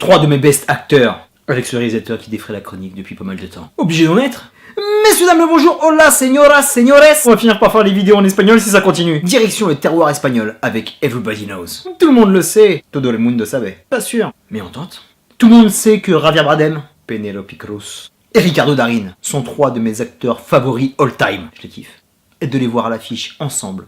3 de mes best acteurs, avec ce réalisateur qui défrait la chronique depuis pas mal de temps. Obligé d'en être. Messieurs, dames, le bonjour, hola, señoras, señores. On va finir par faire les vidéos en espagnol si ça continue. Direction le terroir espagnol avec Everybody Knows. Tout le monde le sait, todo el mundo sabe. Pas sûr, mais on tente. Tout le monde sait que Javier Bardem, Penélope Cruz et Ricardo Darín sont 3 de mes acteurs favoris all time. Je les kiffe. Et de les voir à l'affiche ensemble.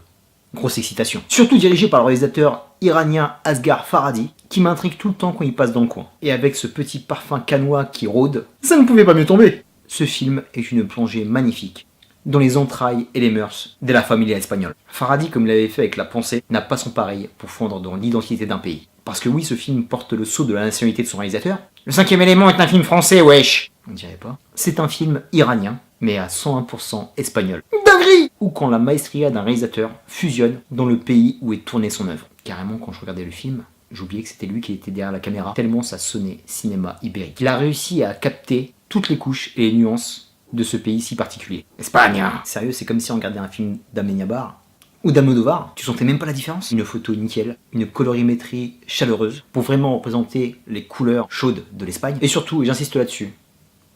Grosse excitation. Surtout dirigé par le réalisateur iranien Asghar Farhadi, qui m'intrigue tout le temps quand il passe dans le coin. Et avec ce petit parfum cannois qui rôde, ça ne pouvait pas mieux tomber. Ce film est une plongée magnifique dans les entrailles et les mœurs de la familia espagnole. Farhadi, comme il l'avait fait avec La Pensée, n'a pas son pareil pour fondre dans l'identité d'un pays. Parce que oui, ce film porte le sceau de la nationalité de son réalisateur. Le 5e élément est un film français, wesh. On dirait pas. C'est un film iranien, mais à 101% espagnol. Dinguerie! Ou quand la maestria d'un réalisateur fusionne dans le pays où est tournée son œuvre. Carrément, quand je regardais le film, j'oubliais que c'était lui qui était derrière la caméra, tellement ça sonnait cinéma ibérique. Il a réussi à capter toutes les couches et les nuances de ce pays si particulier. Espagne! Sérieux, c'est comme si on regardait un film d'Amenábar ou d'Almodóvar, tu sentais même pas la différence. Une photo nickel, une colorimétrie chaleureuse pour vraiment représenter les couleurs chaudes de l'Espagne. Et surtout, et j'insiste là-dessus,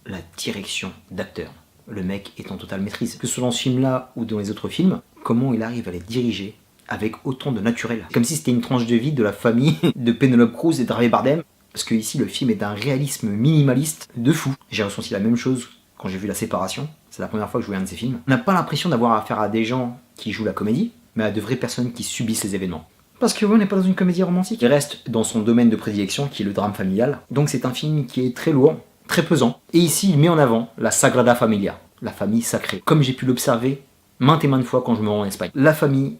la direction d'acteur. Le mec est en totale maîtrise. Que ce soit dans ce film-là ou dans les autres films, comment il arrive à les diriger avec autant de naturel. Comme si c'était une tranche de vie de la famille de Penélope Cruz et de Javier Bardem. Parce que ici, le film est d'un réalisme minimaliste de fou. J'ai ressenti la même chose quand j'ai vu La Séparation. C'est la première fois que je voyais un de ces films. On n'a pas l'impression d'avoir affaire à des gens qui jouent la comédie, mais à de vraies personnes qui subissent les événements. Parce que on n'est pas dans une comédie romantique. Il reste dans son domaine de prédilection, qui est le drame familial. Donc c'est un film qui est très lourd, très pesant. Et ici, il met en avant la Sagrada Familia, la famille sacrée. Comme j'ai pu l'observer maintes et maintes fois quand je me rends en Espagne. La famille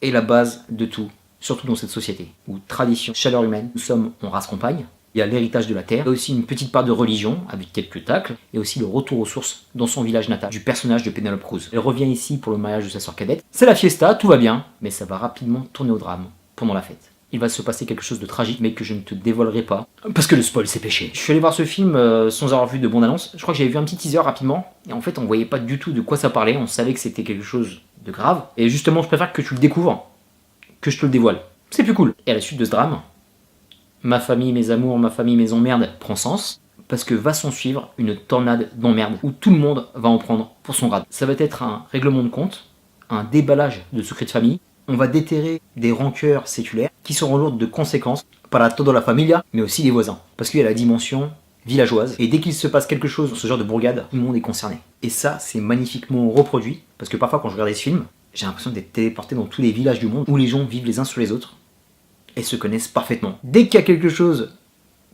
est la base de tout, surtout dans cette société, où tradition, chaleur humaine, nous sommes en race compagne. Il y a l'héritage de la terre, il y a aussi une petite part de religion, avec quelques tacles, et aussi le retour aux sources dans son village natal, du personnage de Penélope Cruz. Elle revient ici pour le mariage de sa sœur cadette. C'est la fiesta, tout va bien, mais ça va rapidement tourner au drame pendant la fête. Il va se passer quelque chose de tragique, mais que je ne te dévoilerai pas, parce que le spoil c'est péché. Je suis allé voir ce film sans avoir vu de bande-annonce. Je crois que j'avais vu un petit teaser rapidement, et en fait on voyait pas du tout de quoi ça parlait, on savait que c'était quelque chose de grave. Et justement, je préfère que tu le découvres, que je te le dévoile. C'est plus cool. Et à la suite de ce drame, ma famille, mes amours, ma famille, mes emmerdes prend sens, parce que va s'en suivre une tornade d'emmerdes où tout le monde va en prendre pour son grade. Ça va être un règlement de compte, un déballage de secrets de famille. On va déterrer des rancœurs séculaires qui seront lourdes de conséquences para toda la familia, mais aussi les voisins. Parce qu'il y a la dimension villageoise, et dès qu'il se passe quelque chose dans ce genre de bourgade, tout le monde est concerné. Et ça, c'est magnifiquement reproduit, parce que parfois quand je regardais ce film, j'ai l'impression d'être téléporté dans tous les villages du monde, où les gens vivent les uns sur les autres, et se connaissent parfaitement. Dès qu'il y a quelque chose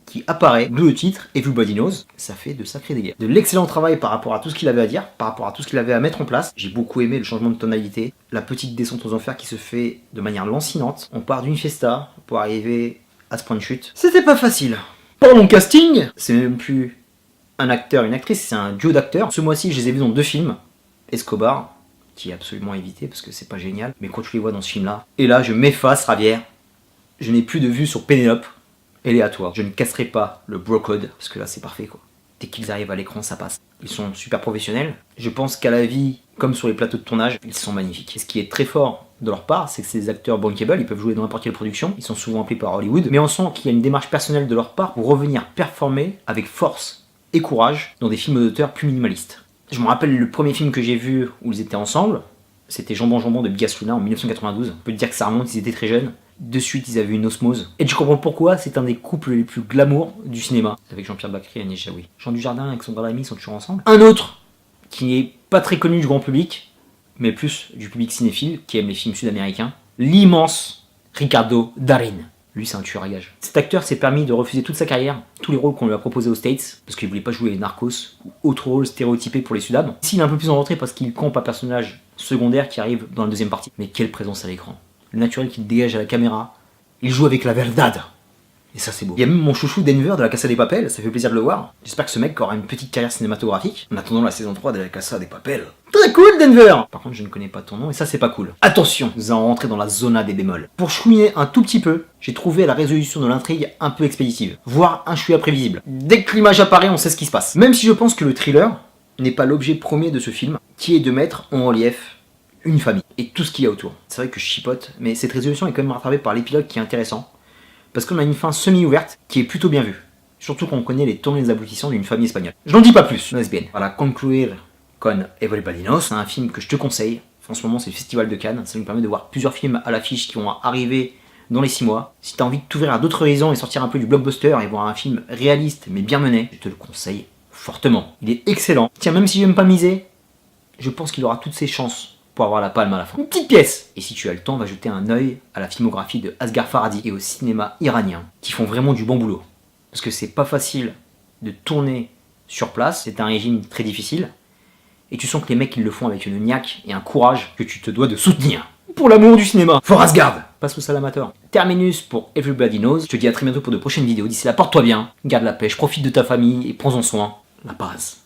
qui apparaît, d'où le titre, Everybody Knows, ça fait de sacrés dégâts. De l'excellent travail par rapport à tout ce qu'il avait à dire, par rapport à tout ce qu'il avait à mettre en place. J'ai beaucoup aimé le changement de tonalité, la petite descente aux enfers qui se fait de manière lancinante. On part d'une fiesta pour arriver à ce point de chute. C'était pas facile. Parlons casting, c'est même plus un acteur, une actrice, c'est un duo d'acteurs. Ce mois-ci, je les ai vus dans 2 films. Escobar, qui est absolument à éviter parce que c'est pas génial, mais quand tu les vois dans ce film-là, et là, je m'efface, Javier. Je n'ai plus de vue sur Pénélope, elle est à toi. Je ne casserai pas le bro code, parce que là c'est parfait quoi. Dès qu'ils arrivent à l'écran, ça passe. Ils sont super professionnels. Je pense qu'à la vie, comme sur les plateaux de tournage, ils sont magnifiques. Et ce qui est très fort de leur part, c'est que ces acteurs bankable, ils peuvent jouer dans n'importe quelle production, ils sont souvent appelés par Hollywood, mais on sent qu'il y a une démarche personnelle de leur part pour revenir performer avec force et courage dans des films d'auteur plus minimalistes. Je me rappelle le premier film que j'ai vu où ils étaient ensemble, c'était Jambon Jambon de Bigas Luna en 1992. On peut dire que ça remonte, ils étaient très jeunes. De suite, ils avaient une osmose. Et tu comprends pourquoi c'est un des couples les plus glamour du cinéma. Avec Jean-Pierre Bacri et Agnès Jaoui. Jean Dujardin avec Sandra Lamy sont toujours ensemble. Un autre, qui n'est pas très connu du grand public, mais plus du public cinéphile, qui aime les films sud-américains, l'immense Ricardo Darín. Lui, c'est un tueur à gages. Cet acteur s'est permis de refuser toute sa carrière, tous les rôles qu'on lui a proposés aux States, parce qu'il voulait pas jouer les narcos ou autres rôles stéréotypés pour les Sudam. Ici, il est un peu plus en retrait parce qu'il campe un personnage secondaire qui arrive dans la deuxième partie. Mais quelle présence à l'écran. Le naturel qu'il dégage à la caméra, il joue avec la verdad. Et ça c'est beau. Il y a même mon chouchou Denver de la Casa des Papel, ça fait plaisir de le voir. J'espère que ce mec aura une petite carrière cinématographique en attendant la saison 3 de la Casa des Papel. Très cool Denver. Par contre je ne connais pas ton nom et ça c'est pas cool. Attention, nous allons rentrer dans la zona des bémols. Pour chouiner un tout petit peu, j'ai trouvé la résolution de l'intrigue un peu expéditive, voire un chouïa prévisible. Dès que l'image apparaît, on sait ce qui se passe. Même si je pense que le thriller n'est pas l'objet premier de ce film, qui est de mettre en relief une famille et tout ce qu'il y a autour. C'est vrai que je chipote, mais cette résolution est quand même rattrapée par l'épilogue qui est intéressant, parce qu'on a une fin semi-ouverte qui est plutôt bien vue. Surtout quand on connaît les tenants et les aboutissants d'une famille espagnole. Je n'en dis pas plus, no es bien. Voilà, conclure con Everybody Knows, c'est un film que je te conseille. En ce moment, c'est le Festival de Cannes. Ça nous permet de voir plusieurs films à l'affiche qui vont arriver dans les 6 horizons. Si t'as envie de t'ouvrir à d'autres horizons et sortir un peu du blockbuster et voir un film réaliste mais bien mené, je te le conseille fortement. Il est excellent. Tiens, même si j'aime pas miser, je pense qu'il aura toutes ses chances pour avoir la palme à la fin. Une petite pièce. Et si tu as le temps, va jeter un œil à la filmographie de Asghar Farhadi et au cinéma iranien, qui font vraiment du bon boulot. Parce que c'est pas facile de tourner sur place, c'est un régime très difficile. Et tu sens que les mecs ils le font avec une niaque et un courage que tu te dois de soutenir. Pour l'amour du cinéma, Forrest Gump. Passe au salamateur. Terminus pour Everybody Knows. Je te dis à très bientôt pour de prochaines vidéos. D'ici là, porte-toi bien, garde la pêche, profite de ta famille et prends-en soin. La base.